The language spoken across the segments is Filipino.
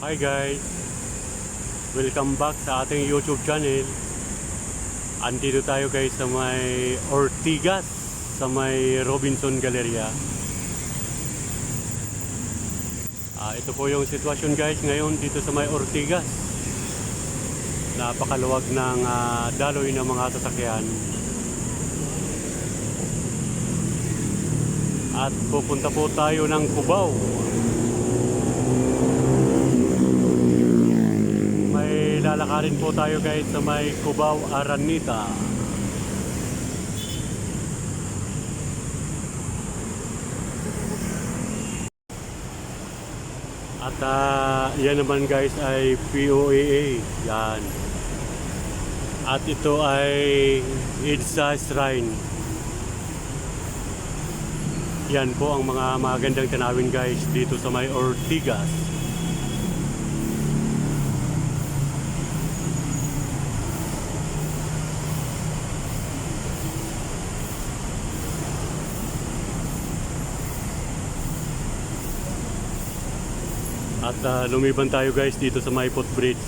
Hi guys, welcome back sa ating YouTube channel. Andito tayo guys sa may Ortigas, sa may Robinson Galleria. Ito po yung sitwasyon guys ngayon dito sa may Ortigas. Napakaluwag ng daloy ng mga sasakyan. At pupunta po tayo ng Cubao. May lalakarin po tayo guys sa may Cubao, Araneta. At yan naman guys ay POAA. Yan. At ito ay EDSA Shrine. Yan po ang mga magandang tanawin guys dito sa may Ortigas. At lumiban tayo guys dito sa may footbridge.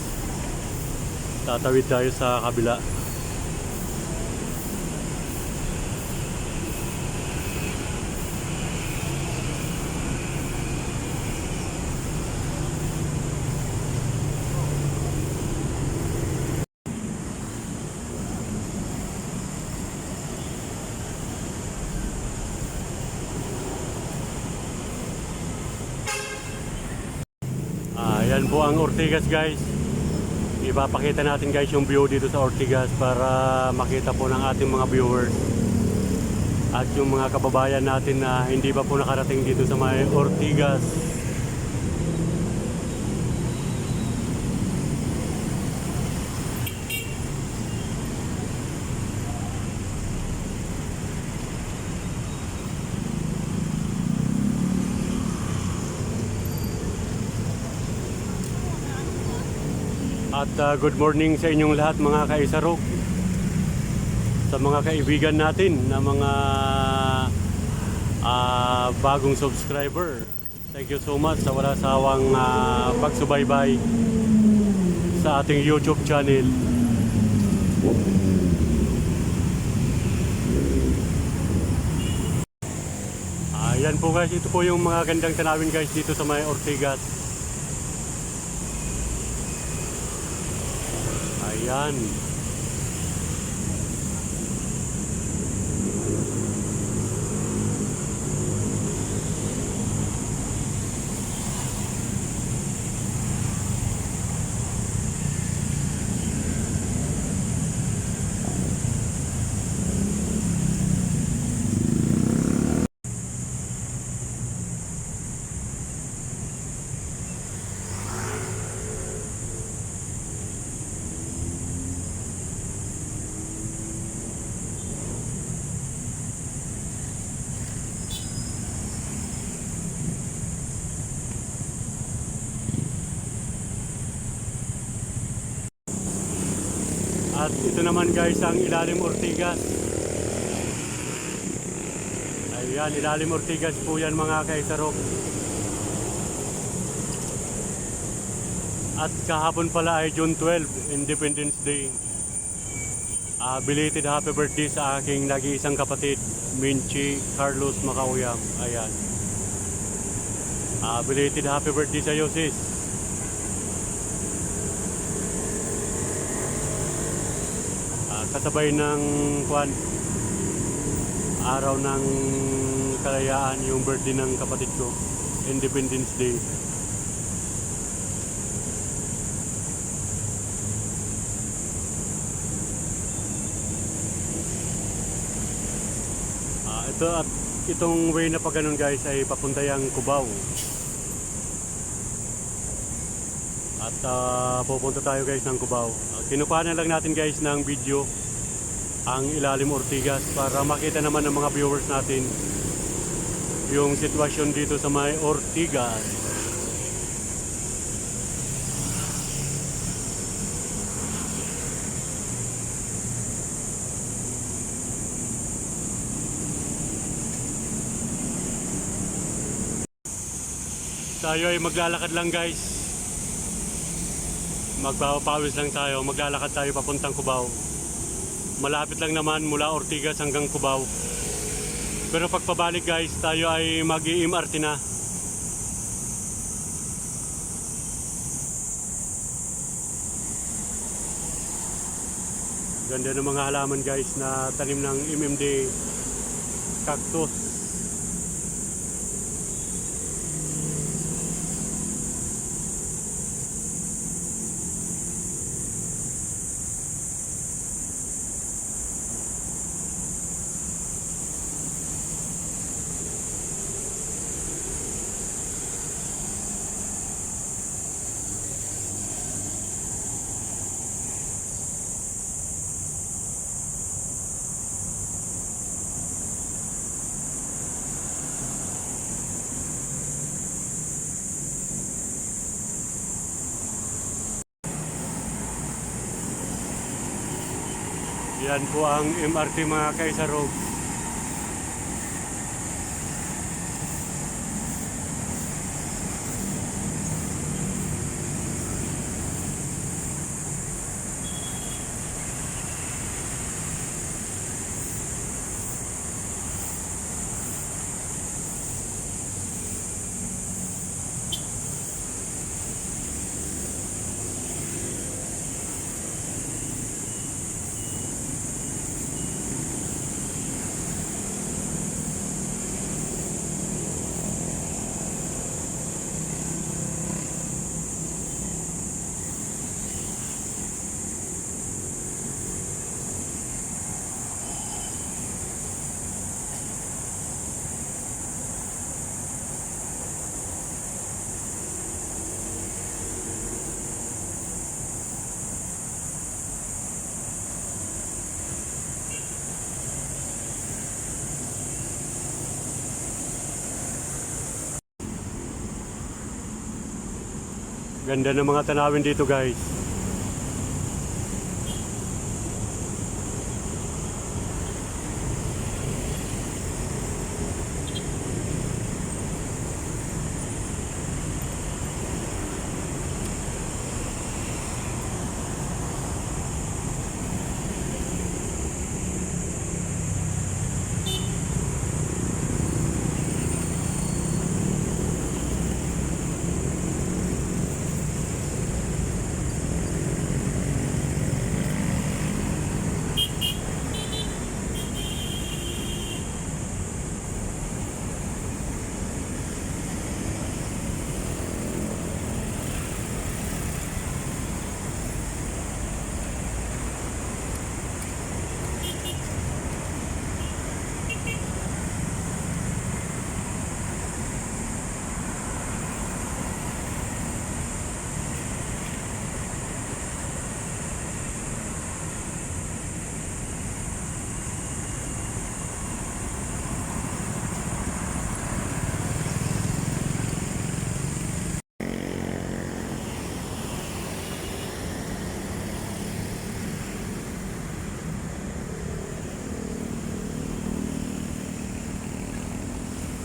Tatawid tayo sa kabila. Yan po ang Ortigas guys. Ipapakita natin guys yung view dito sa Ortigas para makita po ng ating mga viewers at yung mga kababayan natin na hindi pa po nakarating dito sa may Ortigas. At good morning sa inyong lahat mga kaisarok, sa mga kaibigan natin na mga bagong subscriber. Thank you so much sa wala sawang pagsubaybay sa ating YouTube channel. Yan po guys, ito po yung mga gandang tanawin guys dito sa may Ortigas. Ayan. At ito naman guys ang Ilalim Ortigas. Ayan, Ilalim Ortigas po yan mga kaisarok. At kahapon pala ay June 12, Independence Day. Belated happy birthday sa aking nag-iisang kapatid, Minchi Carlos Macauyam. Ayan. Belated happy birthday sa iyo sis. Kasabay ng araw ng kalayaan, yung birthday ng kapatid ko, Independence Day. Itong way na pa ganun guys ay papunta yang Cubao. At pupunta tayo guys ng Cubao. Kinukuha na lang natin guys ng video ang Ilalim Ortigas para makita naman ng mga viewers natin yung sitwasyon dito sa may Ortigas. Tayo ay maglalakad lang guys Magpapawis lang tayo, maglalakad tayo papuntang Cubao. Malapit lang naman mula Ortigas hanggang Cubao. Pero pagpabalik guys, tayo ay mag-i-MRT na. Ganda ng mga halaman guys na tanim ng MMD cactus. Yan po ang MRT mga kaisarog. Ganda ng mga tanawin dito guys.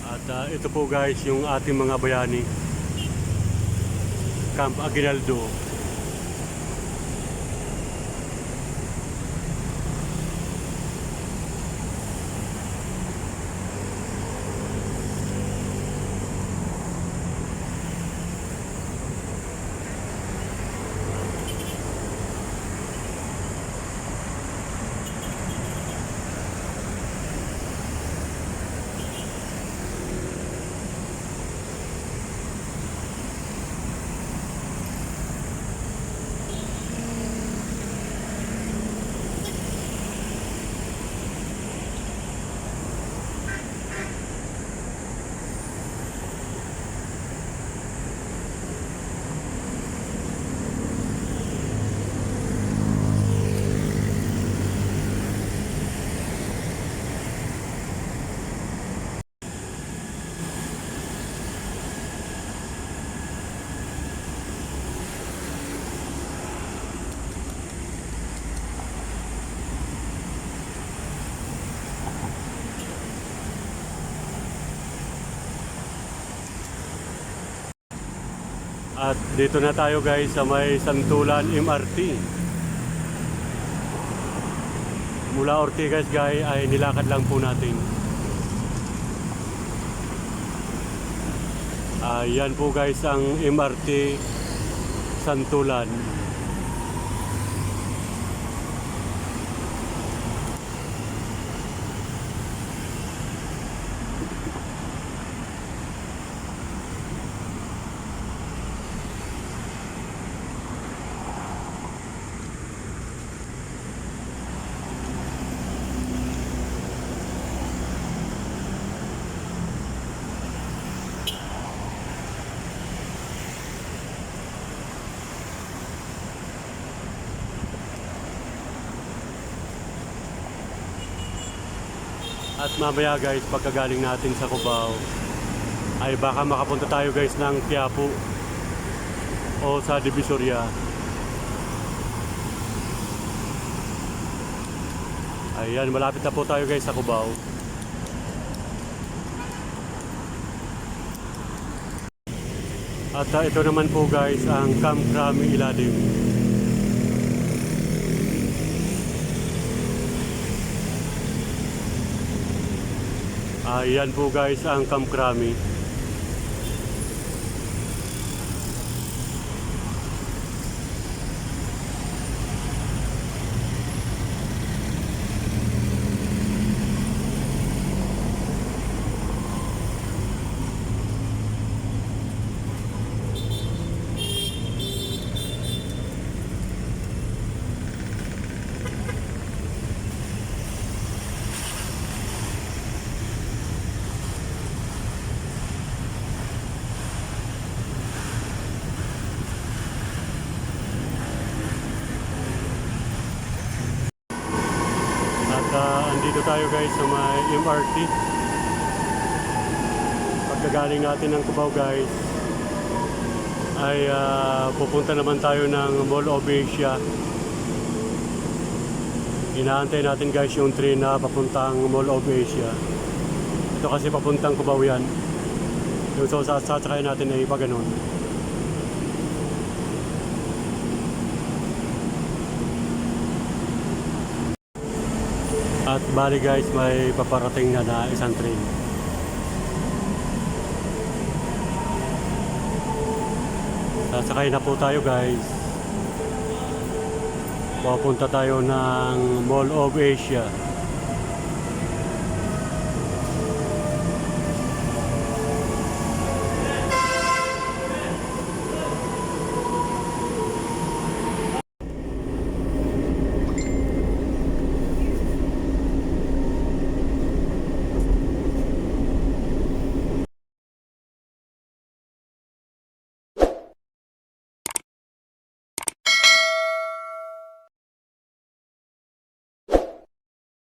At ito po guys yung ating mga bayani, Camp Aguinaldo. At dito na tayo guys sa may Santulan MRT. Mula Ortigas guys ay nilakad lang po natin. Yan po guys ang MRT Santulan. At mamaya guys, pagkagaling natin sa Cubao, ay baka makapunta tayo guys ng Quiapo o sa Divisoria. Ayan, malapit na po tayo guys sa Cubao. At ito naman po guys ang Camp Crame Ilalim. Ayan po guys ang Camp Crame. Andito tayo guys sa may MRT. Pagkagaling natin ng Cubao guys ay pupunta naman tayo ng Mall of Asia. Inaantay natin guys yung train na papuntang Mall of Asia. Ito kasi papuntang Cubao yan. Yung sasakay natin ay iba ganun. At bali guys, may paparating na isang train. Sasakay na po tayo guys. Papunta tayo ng Mall of Asia.